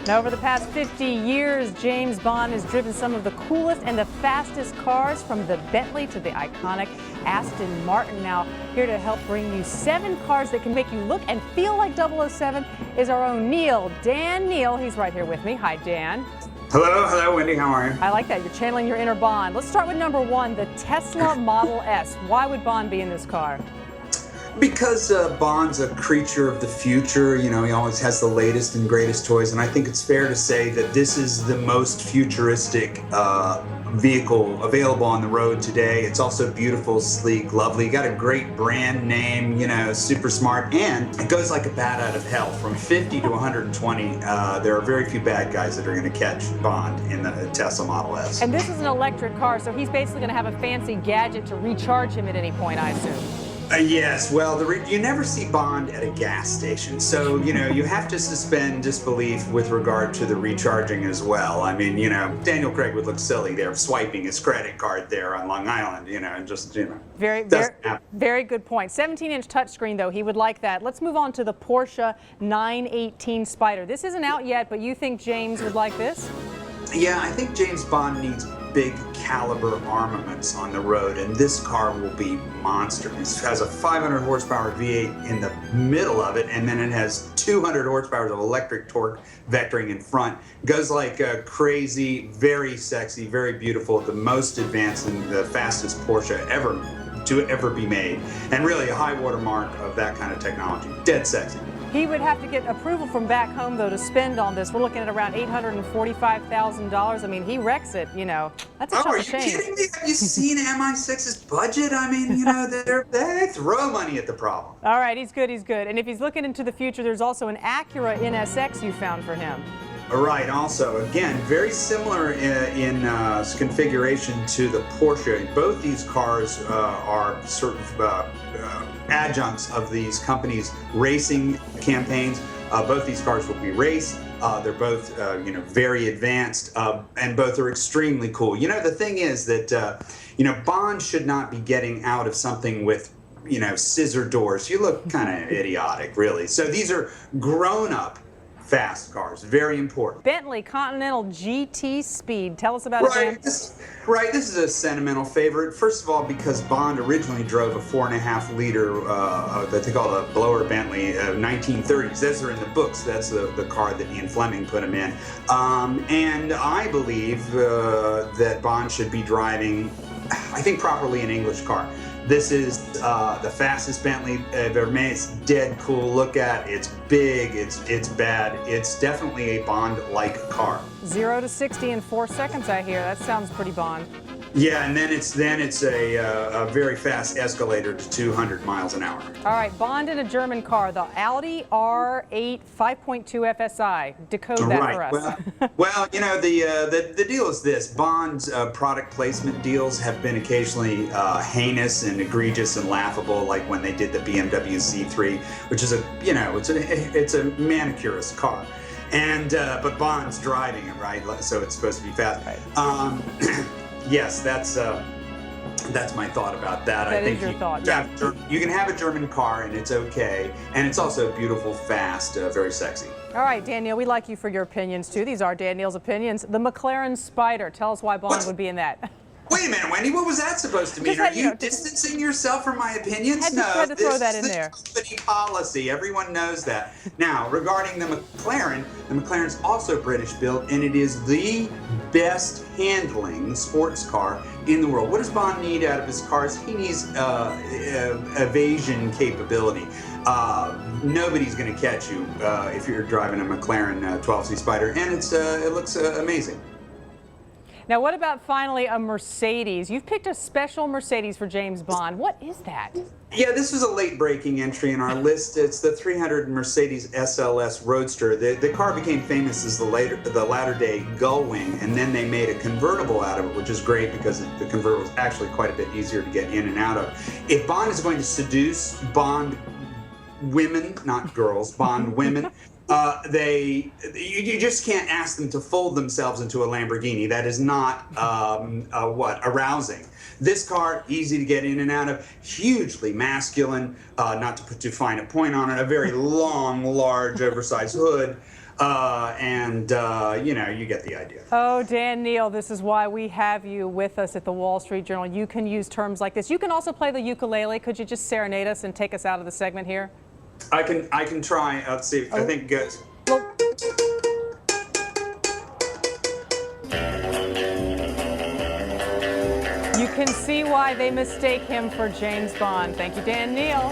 Now, over the past 50 years, James Bond has driven some of the coolest and the fastest cars, from the Bentley to the iconic Aston Martin. Now, here to help bring you 7 cars that can make you look and feel like 007 is our own Dan Neal. He's right here with me. Hi, Dan. Hello, Wendy. How are you? I like that. You're channeling your inner Bond. Let's start with number 1, the Tesla Model S. Why would Bond be in this car? Because Bond's a creature of the future. You know, he always has the latest and greatest toys, and I think it's fair to say that this is the most futuristic vehicle available on the road today. It's also beautiful, sleek, lovely. Got a great brand name, you know, super smart, and it goes like a bat out of hell. From 50 to 120, there are very few bad guys that are going to catch Bond in the Tesla Model S. And this is an electric car, so he's basically going to have a fancy gadget to recharge him at any point, I assume. Yes, well, you never see Bond at a gas station, so, you know, you have to suspend disbelief with regard to the recharging as well. I mean, you know, Daniel Craig would look silly there swiping his credit card there on Long Island, you know, and just, you know. Very good point. 17-inch touchscreen, though. He would like that. Let's move on to the Porsche 918 Spyder. This isn't out yet, but you think James would like this? Yeah, I think James Bond needs big caliber armaments on the road, and this car will be monster. It has a 500 horsepower V8 in the middle of it, and then it has 200 horsepower of electric torque vectoring in front. Goes like crazy, very sexy, very beautiful, the most advanced and the fastest Porsche ever be made, and really a high watermark of that kind of technology. Dead sexy. He would have to get approval from back home, though, to spend on this. We're looking at around $845,000. I mean, he wrecks it, you know. That's a chunk of change. Are you kidding me? Have you seen MI6's budget? I mean, you know, they throw money at the problem. All right, he's good, he's good. And if he's looking into the future, there's also an Acura NSX you found for him. Right, also, again, very similar in configuration to the Porsche. Both these cars are sort of adjuncts of these companies' racing campaigns. Both these cars will be raced. They're both, you know, very advanced, and both are extremely cool. You know, the thing is that, you know, Bond should not be getting out of something with, you know, scissor doors. You look kind of idiotic, really. So these are grown-up fast cars, very important. Bentley Continental GT Speed. Tell us about it, Dan. This is a sentimental favorite. First of all, because Bond originally drove a 4.5 liter that they call a blower Bentley, 1930s. Those are in the books. That's the car that Ian Fleming put him in. And I believe that Bond should be driving, I think, properly an English car. This is the fastest Bentley ever made. It's dead cool. Look at it. It's big. It's bad. It's definitely a Bond-like car. 0 to 60 in 4 seconds, I hear. That sounds pretty Bond. Yeah, and then it's a very fast escalator to 200 miles an hour. All right, Bond in a German car, the Audi R8 5.2 FSI. Decode that for us. Well, you know, the deal is this: Bond's product placement deals have been occasionally heinous and egregious and laughable, like when they did the BMW C3, which is it's a manicurist car. And but Bond's driving it, right? So it's supposed to be fast. Right. Yes, that's my thought about that. I think your thought. Yeah. You can have a German car and it's okay, and it's also beautiful, fast, very sexy. All right, Daniel, we like you for your opinions too. These are Daniel's opinions. The McLaren Spyder. Tell us why Bond would be in that. Wait a minute, Wendy. What was that supposed to mean? Are you distancing yourself from my opinions? Had to throw that in there. Company policy. Everyone knows that. Now, regarding the McLaren's also British built, and it is the best handling sports car in the world. What does Bond need out of his cars? He needs evasion capability. Nobody's going to catch you if you're driving a McLaren 12C Spyder, and it looks amazing. Now, what about finally a Mercedes? You've picked a special Mercedes for James Bond. What is that? Yeah, this was a late-breaking entry in our list. It's the 300 Mercedes SLS Roadster. The car became famous as the latter-day Gullwing, and then they made a convertible out of it, which is great because the convertible is actually quite a bit easier to get in and out of. If Bond is going to seduce Bond women, not girls, Bond women, you just can't ask them to fold themselves into a Lamborghini. That is not arousing. This car, easy to get in and out of, hugely masculine, not to put too fine a point on it, a very long, large, oversized hood. You know, you get the idea. Oh, Dan Neal, this is why we have you with us at the Wall Street Journal. You can use terms like this. You can also play the ukulele. Could you just serenade us and take us out of the segment here? I can try. Let's see. I think good. Well, you can see why they mistake him for James Bond. Thank you, Dan Neal.